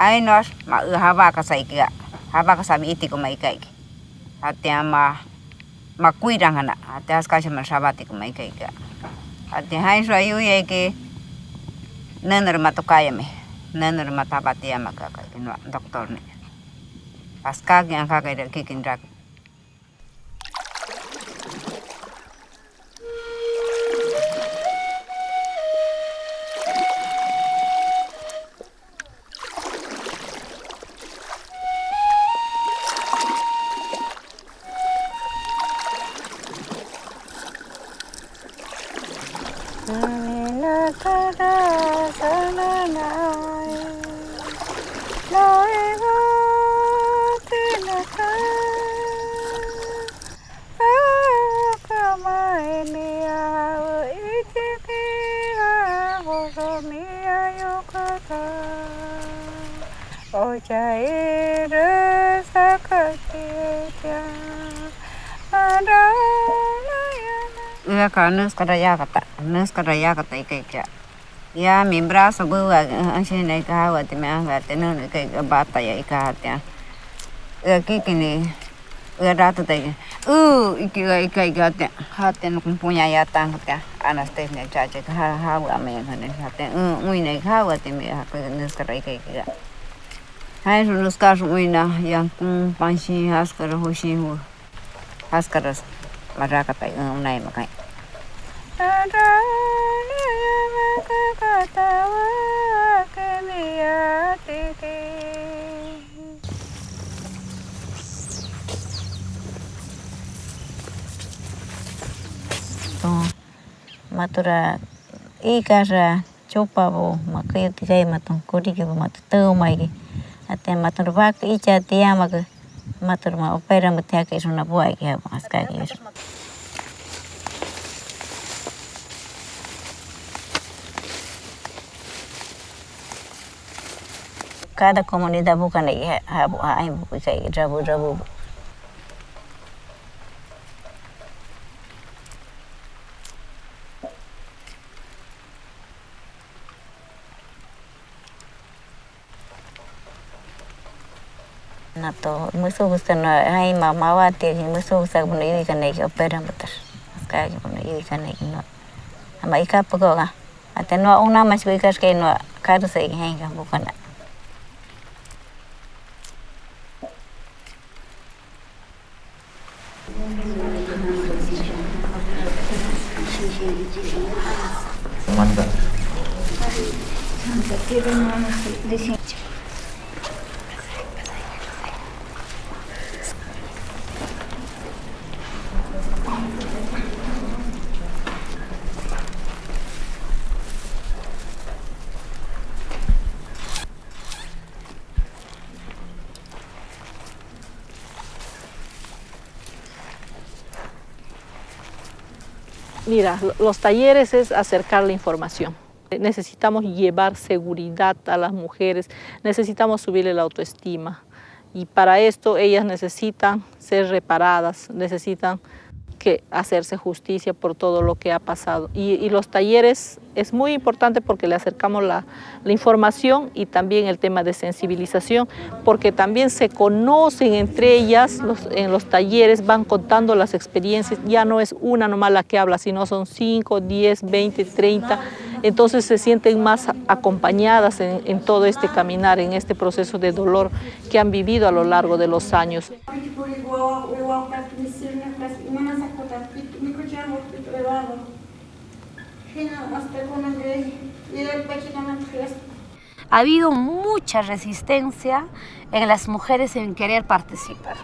Hai nos ma hava ka sai kia. Hava ka sabi iti ko mai kai. Ate ma kuirang hana. Ate as ka ma sabati ko mai kai kia. Ate hai so ayu ye ke nenor matukaya me. Nenor matabati ama ka no doktor ne. Paska yang ka kai der kikin rak. Ka nus kadaya kata ikai kya ya mi brazo gua asine ka wa te me anga te no ke bata ya ika te kikini rato te ikai ga te ha te no punya ya tang te anastes ne chache ha wa me ne ha te uine ka wa te me ha ko nus kadaya ikai kya hai nus ka uina yang pansi haskara hoshi hu haskara maraka te unai makai matura ikara chopa bo makai tikai matong kodi ke matau mai ate matur bak icha tiama ke matur ma opera mutia ke sona buai ke aska ke cada comunidad bukan lagi hay kayak rabu-rabu. Nato musuh gusto na hay mamawati musuh sa puno ini kan lagi opera mutar. Sekarang puno ini kan lagi no. Ama ika pego ka. Ate no una mas bikas kay no kado sa hay ka bukan. Manda. Mira, los talleres es acercar la información. Necesitamos llevar seguridad a las mujeres, necesitamos subirle la autoestima y para esto ellas necesitan ser reparadas, necesitan hacerse justicia por todo lo que ha pasado. Y los talleres es muy importante porque le acercamos la información y también el tema de sensibilización, porque también se conocen entre ellas, en los talleres van contando las experiencias, ya no es una nomás la que habla, sino son 5, 10, 20, 30, entonces se sienten más acompañadas en todo este caminar, en este proceso de dolor que han vivido a lo largo de los años. Ha habido mucha resistencia en las mujeres en querer participar,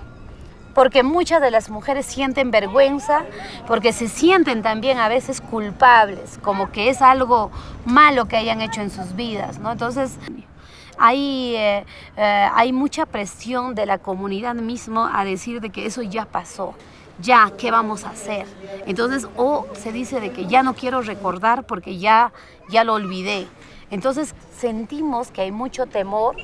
porque muchas de las mujeres sienten vergüenza, porque se sienten también a veces culpables, como que es algo malo que hayan hecho en sus vidas, ¿no? Entonces hay mucha presión de la comunidad mismo a decir de que eso ya pasó. Ya, ¿qué vamos a hacer? Entonces, se dice de que ya no quiero recordar porque ya lo olvidé. Entonces, sentimos que hay mucho temor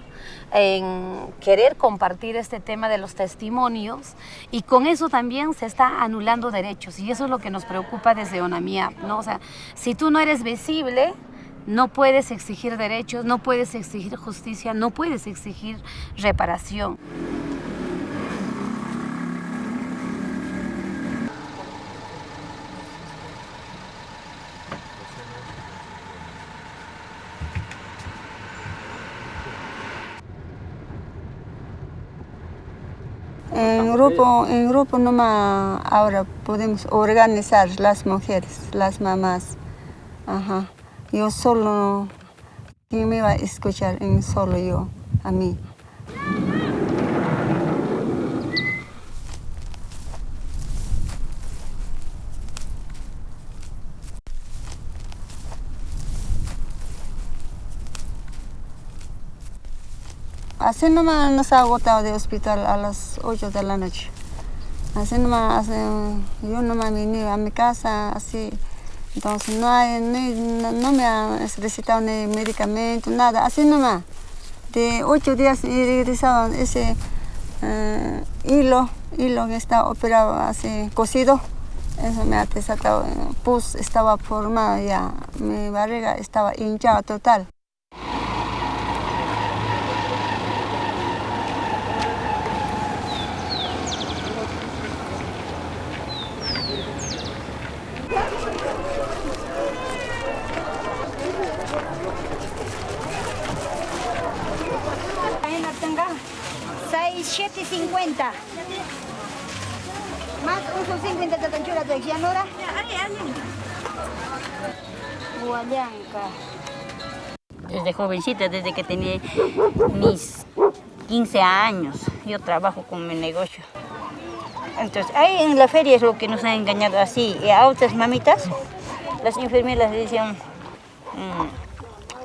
en querer compartir este tema de los testimonios y con eso también se está anulando derechos y eso es lo que nos preocupa desde ONAMIAP, ¿no? O sea, si tú no eres visible, No puedes exigir derechos, no puedes exigir justicia, no puedes exigir reparación. En grupo nomás ahora podemos organizar las mujeres, las mamás. Ajá. Yo solo, ¿quién me va a escuchar? Solo yo, a mí. Así nomás nos ha agotado de hospital a las 8 de la noche. Así nomás, yo nomás vine a mi casa, así. Entonces no me han recetado ni medicamento, nada. Así nomás. De 8 días he regresado ese hilo que está operado, así cosido. Eso me ha desatado. Pus estaba formado ya. Mi barriga estaba hinchada total. $7.50. Más un 50 de tanchura de llanura. Huallanca. Desde jovencita, desde que tenía mis 15 años, yo trabajo con mi negocio. Entonces, ahí en la feria es lo que nos ha engañado así. Y a otras mamitas, las enfermeras decían,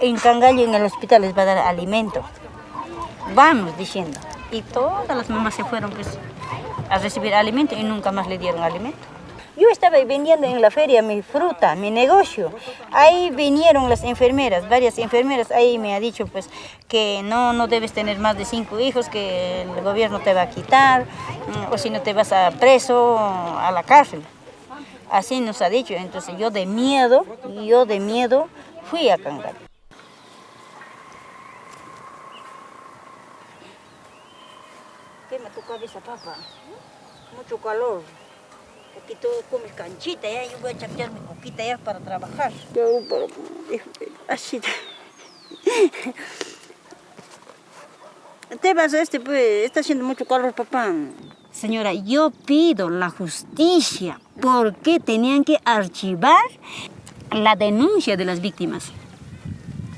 en Cangallo, en el hospital, les va a dar alimento. Vamos diciendo. Y todas las mamás se fueron pues, a recibir alimento y nunca más le dieron alimento. Yo estaba vendiendo en la feria mi fruta, mi negocio. Ahí vinieron las enfermeras, varias enfermeras. Ahí me ha dicho pues, que no debes tener más de 5 hijos, que el gobierno te va a quitar, o si no te vas a preso, a la cárcel. Así nos ha dicho. Entonces yo de miedo fui a Cangallo. Quema tu cabeza, papá. Mucho calor. Aquí tú comes canchita, ya. Yo voy a chapear mi coquita ya para trabajar. Así. Te vas pues, está haciendo mucho calor, papá. Señora, yo pido la justicia. ¿Por qué tenían que archivar la denuncia de las víctimas?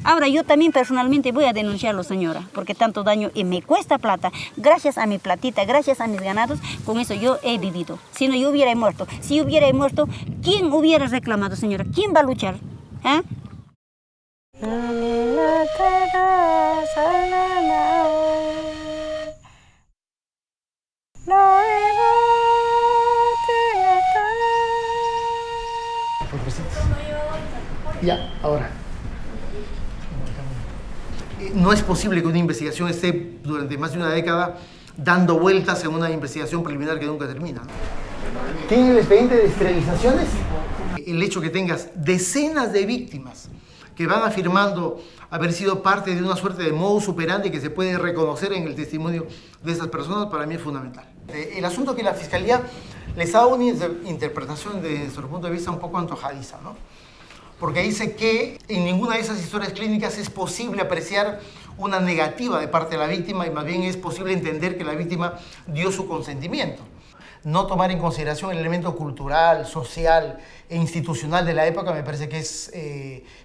Ahora yo también personalmente voy a denunciarlo, señora, porque tanto daño y me cuesta plata. Gracias a mi platita, gracias a mis ganados, con eso yo he vivido. Si no, yo hubiera muerto. Si yo hubiera muerto, ¿quién hubiera reclamado, señora? ¿Quién va a luchar? ¿Eh? Ya, ahora. No es posible que una investigación esté durante más de una década dando vueltas en una investigación preliminar que nunca termina. ¿Tienen el expediente de esterilizaciones? El hecho que tengas decenas de víctimas que van afirmando haber sido parte de una suerte de modus operandi que se puede reconocer en el testimonio de esas personas, para mí es fundamental. El asunto que la Fiscalía les ha dado una interpretación desde nuestro punto de vista un poco antojadiza, ¿no? Porque dice que en ninguna de esas historias clínicas es posible apreciar una negativa de parte de la víctima y más bien es posible entender que la víctima dio su consentimiento. No tomar en consideración el elemento cultural, social e institucional de la época me parece que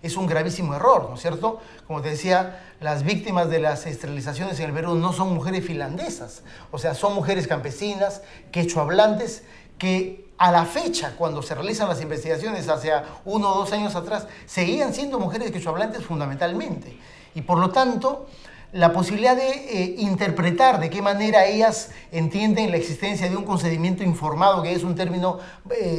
es un gravísimo error, ¿no es cierto? Como te decía, las víctimas de las esterilizaciones en el Perú no son mujeres finlandesas, o sea, son mujeres campesinas, quechohablantes, que a la fecha, cuando se realizan las investigaciones hacia 1 o 2 años atrás, seguían siendo mujeres quechohablantes fundamentalmente. Y por lo tanto, la posibilidad de interpretar de qué manera ellas entienden la existencia de un consentimiento informado, que es un término,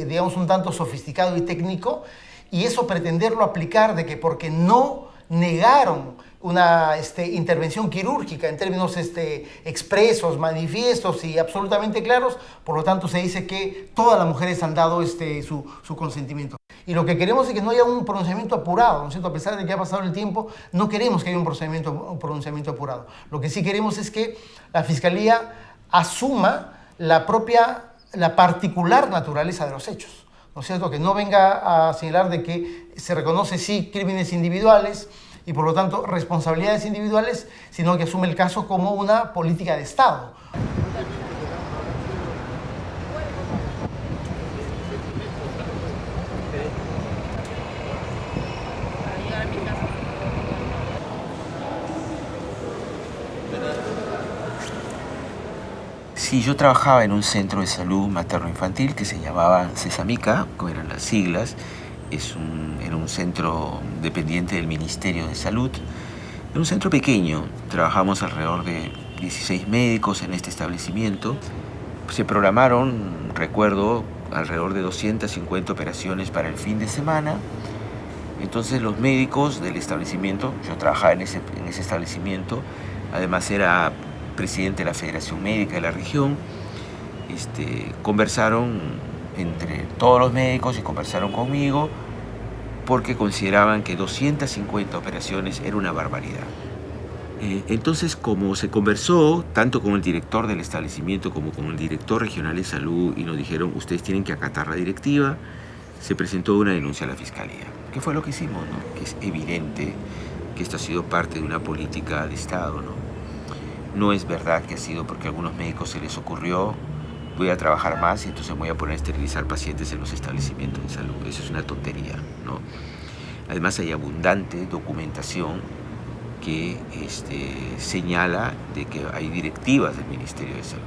digamos, un tanto sofisticado y técnico, y eso pretenderlo aplicar de que porque no negaron una intervención quirúrgica en términos expresos, manifiestos y absolutamente claros. Por lo tanto, se dice que todas las mujeres han dado su consentimiento. Y lo que queremos es que no haya un pronunciamiento apurado, ¿no es cierto? A pesar de que ha pasado el tiempo, no queremos que haya un pronunciamiento apurado. Lo que sí queremos es que la Fiscalía asuma la particular naturaleza de los hechos, ¿no es cierto? Que no venga a señalar de que se reconoce sí crímenes individuales y por lo tanto responsabilidades individuales, sino que asume el caso como una política de Estado. Sí, yo trabajaba en un centro de salud materno-infantil que se llamaba CESAMICA, como eran las siglas. Era un centro dependiente del Ministerio de Salud. Era un centro pequeño, trabajamos alrededor de 16 médicos en este establecimiento. Se programaron, recuerdo, alrededor de 250 operaciones para el fin de semana. Entonces los médicos del establecimiento, yo trabajaba en ese establecimiento, además era presidente de la Federación Médica de la región, conversaron entre todos los médicos y conversaron conmigo porque consideraban que 250 operaciones era una barbaridad. Entonces, como se conversó tanto con el director del establecimiento como con el director regional de salud y nos dijeron, ustedes tienen que acatar la directiva, se presentó una denuncia a la Fiscalía. ¿Qué fue lo que hicimos, no? Que es evidente que esto ha sido parte de una política de Estado, ¿no? No es verdad que ha sido porque a algunos médicos se les ocurrió, voy a trabajar más y entonces me voy a poner a esterilizar pacientes en los establecimientos de salud. Eso es una tontería, ¿no? Además hay abundante documentación que señala de que hay directivas del Ministerio de Salud.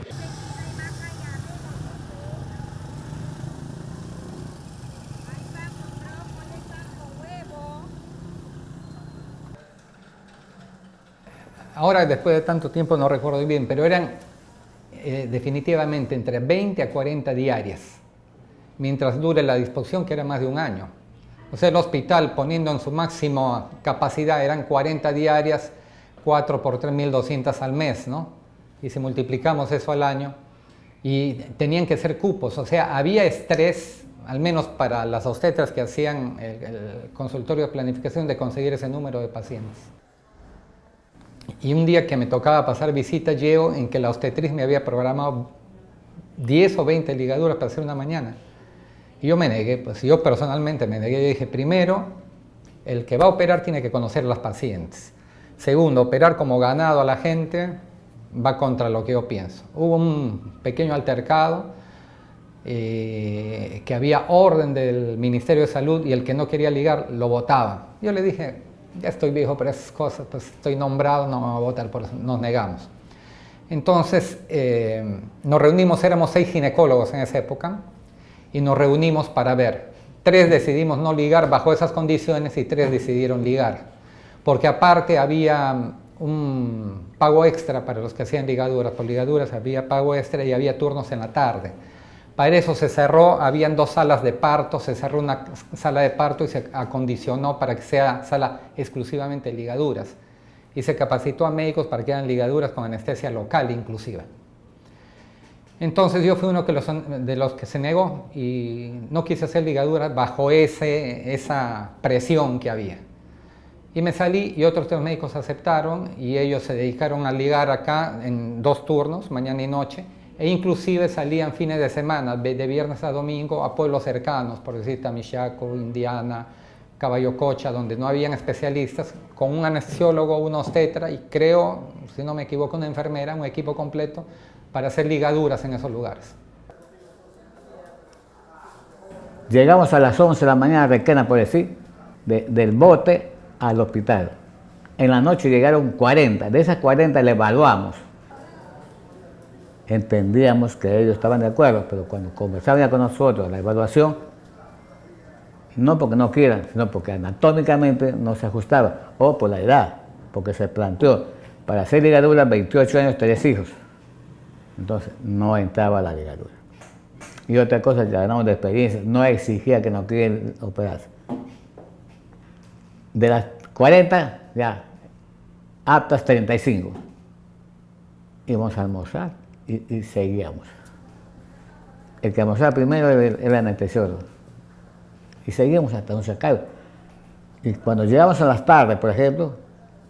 Ahora, después de tanto tiempo, no recuerdo bien, pero eran definitivamente entre 20 a 40 diarias, mientras dure la disposición, que era más de un año. O sea, el hospital, poniendo en su máxima capacidad, eran 40 diarias, 4 por 3.200 al mes, ¿no? Y si multiplicamos eso al año, y tenían que ser cupos, o sea, había estrés, al menos para las obstetras que hacían el consultorio de planificación, de conseguir ese número de pacientes. Y un día que me tocaba pasar visita, llego en que la obstetriz me había programado 10 o 20 ligaduras para hacer una mañana. Y yo me negué, pues yo personalmente me negué. Yo dije, primero, el que va a operar tiene que conocer a las pacientes. Segundo, operar como ganado a la gente va contra lo que yo pienso. Hubo un pequeño altercado, que había orden del Ministerio de Salud y el que no quería ligar lo votaba. Yo le dije, ya estoy viejo para esas cosas, pues estoy nombrado, no me voy a votar, por eso nos negamos. Entonces nos reunimos, éramos 6 ginecólogos en esa época, y nos reunimos para ver. 3 decidimos no ligar bajo esas condiciones y 3 decidieron ligar, porque aparte había un pago extra para los que hacían ligaduras. Por ligaduras había pago extra y había turnos en la tarde. Para eso se cerró, habían 2 salas de parto, se cerró una sala de parto y se acondicionó para que sea sala exclusivamente de ligaduras. Y se capacitó a médicos para que hagan ligaduras con anestesia local inclusive. Entonces yo fui uno de los que se negó y no quise hacer ligaduras bajo esa presión que había. Y me salí y otros 3 médicos aceptaron y ellos se dedicaron a ligar acá en 2 turnos, mañana y noche. E inclusive salían fines de semana, de viernes a domingo, a pueblos cercanos, por decir Tamichaco, Indiana, Caballococha, donde no habían especialistas, con un anestesiólogo, un obstetra y creo, si no me equivoco, una enfermera, un equipo completo para hacer ligaduras en esos lugares. Llegamos a las 11 de la mañana, Requena, por decir, del bote al hospital. En la noche llegaron 40, de esas 40 le evaluamos. Entendíamos que ellos estaban de acuerdo, pero cuando conversaban ya con nosotros la evaluación, no porque no quieran, sino porque anatómicamente no se ajustaba, o por la edad, porque se planteó para hacer ligadura 28 años, 3 hijos. Entonces no entraba la ligadura. Y otra cosa, ya ganamos de experiencia, no exigía que nos quieren operarse. De las 40, ya aptas 35. Íbamos a almorzar y seguíamos. El que almorzaba primero era el anestesiólogo. Y seguíamos hasta un sacar. Y cuando llegamos a las tardes, por ejemplo,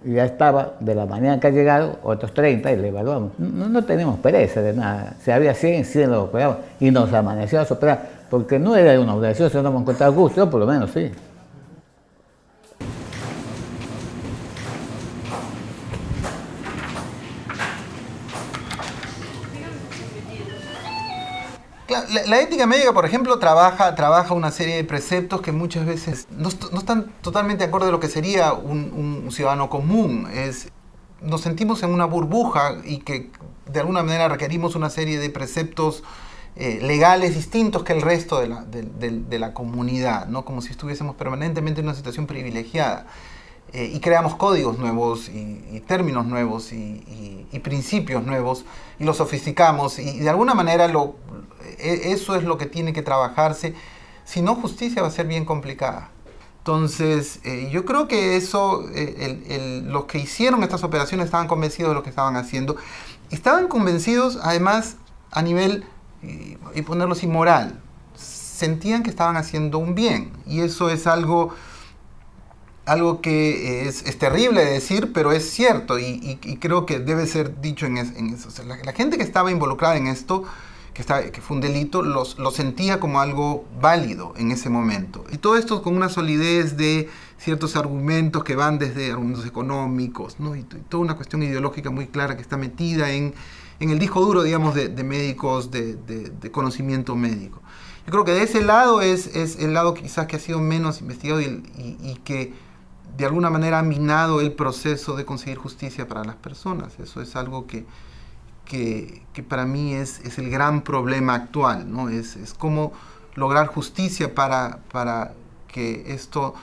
ya estaba de la mañana que ha llegado, otros 30 y le evaluamos. No tenemos pereza de nada. Si había 100 lo operamos. Y nos amaneció a operar, porque no era una operación, sino nos encontraba gusto, yo por lo menos sí. La ética médica, por ejemplo, trabaja una serie de preceptos que muchas veces no están totalmente de acuerdo de lo que sería un ciudadano común. Nos sentimos en una burbuja y que de alguna manera requerimos una serie de preceptos legales distintos que el resto de la comunidad, ¿no? Como si estuviésemos permanentemente en una situación privilegiada. Y creamos códigos nuevos y términos nuevos y principios nuevos y los sofisticamos y de alguna manera eso es lo que tiene que trabajarse. Si no, justicia va a ser bien complicada. Entonces, yo creo que eso, los que hicieron estas operaciones estaban convencidos de lo que estaban haciendo. Estaban convencidos, además, a nivel, y ponerlo así, moral. Sentían que estaban haciendo un bien. Y eso es algo que es terrible de decir, pero es cierto. Y creo que debe ser dicho en eso. O sea, la gente que estaba involucrada en esto, que fue un delito, lo sentía como algo válido en ese momento. Y todo esto con una solidez de ciertos argumentos que van desde argumentos económicos, ¿no? Y toda una cuestión ideológica muy clara que está metida en el disco duro, digamos, de médicos, de conocimiento médico. Yo creo que de ese lado es el lado quizás que ha sido menos investigado y que de alguna manera ha minado el proceso de conseguir justicia para las personas. Eso es algo que para mí es el gran problema actual, ¿no? Es cómo lograr justicia para que esto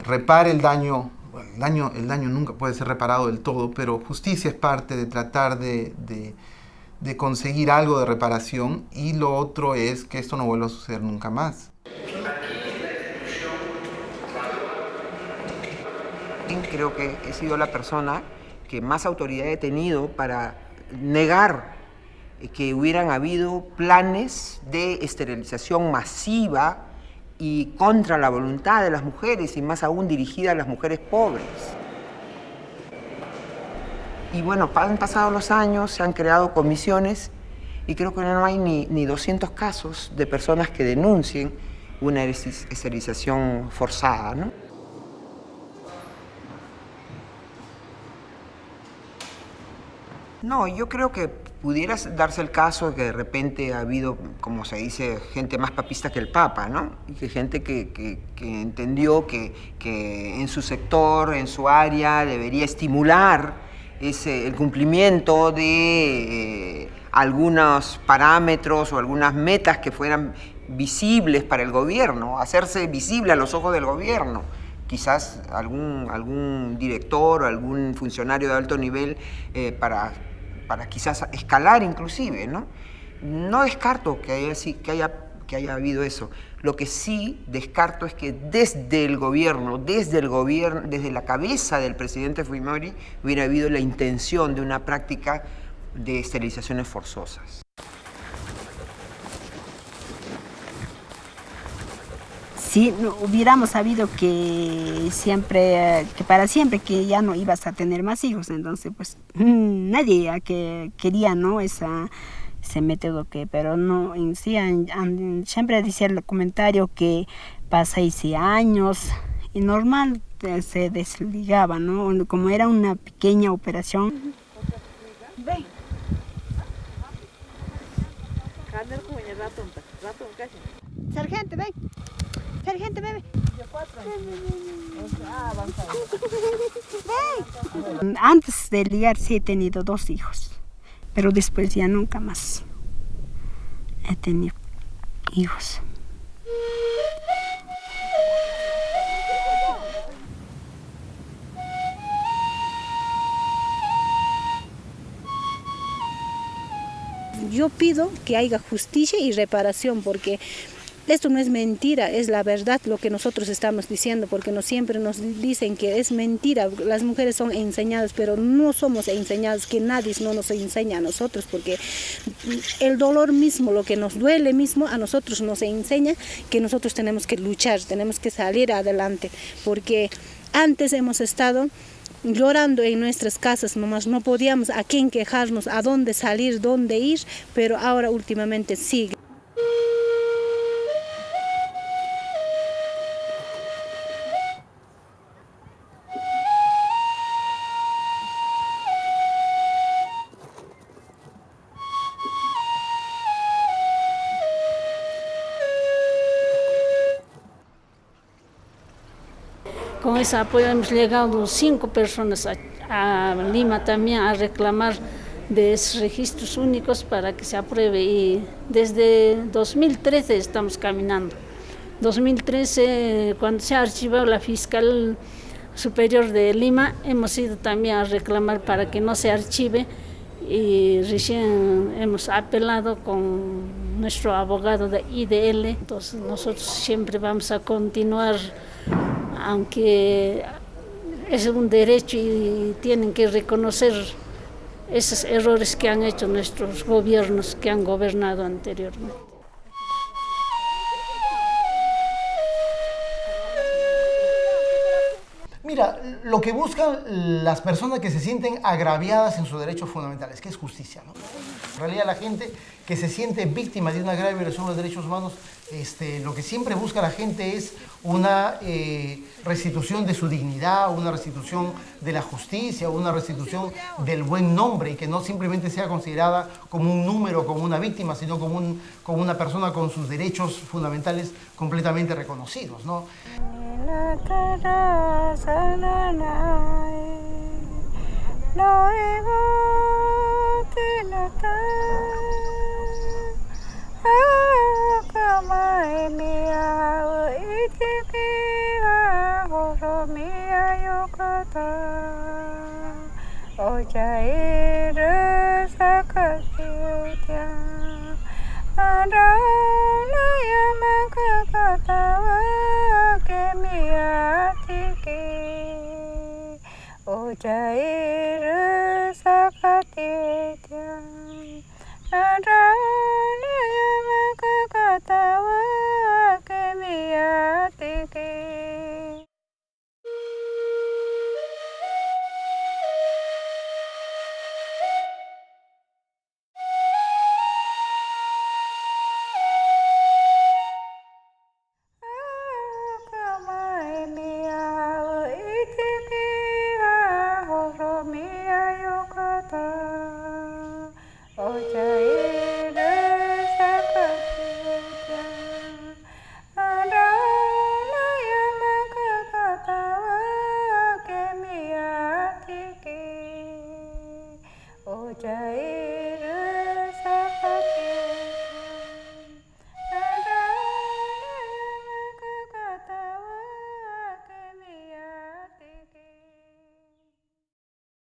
repare el daño. Bueno, el daño nunca puede ser reparado del todo, pero justicia es parte de tratar de conseguir algo de reparación, y lo otro es que esto no vuelva a suceder nunca más. Creo que he sido la persona que más autoridad he tenido para negar que hubieran habido planes de esterilización masiva y contra la voluntad de las mujeres, y más aún dirigida a las mujeres pobres. Y bueno, han pasado los años, se han creado comisiones y creo que no hay ni 200 casos de personas que denuncien una esterilización forzada, ¿no? No, yo creo que pudiera darse el caso de que de repente ha habido, como se dice, gente más papista que el Papa, ¿no? Y que gente que entendió que en su sector, en su área, debería estimular el cumplimiento de algunos parámetros o algunas metas que fueran visibles para el gobierno, hacerse visible a los ojos del gobierno. Quizás algún director o algún funcionario de alto nivel para quizás escalar inclusive, ¿no? No descarto que haya habido eso. Lo que sí descarto es que desde el gobierno, desde la cabeza del presidente Fujimori, hubiera habido la intención de una práctica de esterilizaciones forzosas. Si no hubiéramos sabido que para siempre que ya no ibas a tener más hijos, entonces pues nadie quería, ¿no? ese método pero no en sí siempre decía el comentario que pasa 6 años y normal se desligaba, ¿no? Como era una pequeña operación. Ven. Sargento, ven. Sargento, bebe. Ven. Antes de ligar sí he tenido 2 hijos, pero después ya nunca más he tenido hijos. Yo pido que haya justicia y reparación, porque Esto no es mentira, es la verdad lo que nosotros estamos diciendo, porque siempre nos dicen que es mentira, las mujeres son enseñadas, pero no somos enseñadas, que nadie no nos enseña a nosotros, porque el dolor mismo, lo que nos duele mismo, a nosotros nos enseña que nosotros tenemos que luchar, tenemos que salir adelante, porque antes hemos estado llorando en nuestras casas, nomás no podíamos a quién quejarnos, a dónde salir, dónde ir, pero ahora últimamente sigue. Con ese apoyo hemos llegado 5 personas a Lima también a reclamar de esos registros únicos para que se apruebe, y desde 2013 estamos caminando. 2013, cuando se ha archivado la Fiscal Superior de Lima, hemos ido también a reclamar para que no se archive, y recién hemos apelado con nuestro abogado de IDL. Entonces nosotros siempre vamos a continuar, aunque es un derecho y tienen que reconocer esos errores que han hecho nuestros gobiernos que han gobernado anteriormente. Mira, lo que buscan las personas que se sienten agraviadas en sus derechos fundamentales, que es justicia, ¿no? En realidad la gente que se siente víctima de una grave violación de los derechos humanos, lo que siempre busca la gente es una restitución de su dignidad, una restitución de la justicia, una restitución del buen nombre, y que no simplemente sea considerada como un número, como una víctima, sino como una persona con sus derechos fundamentales completamente reconocidos, ¿no? Jai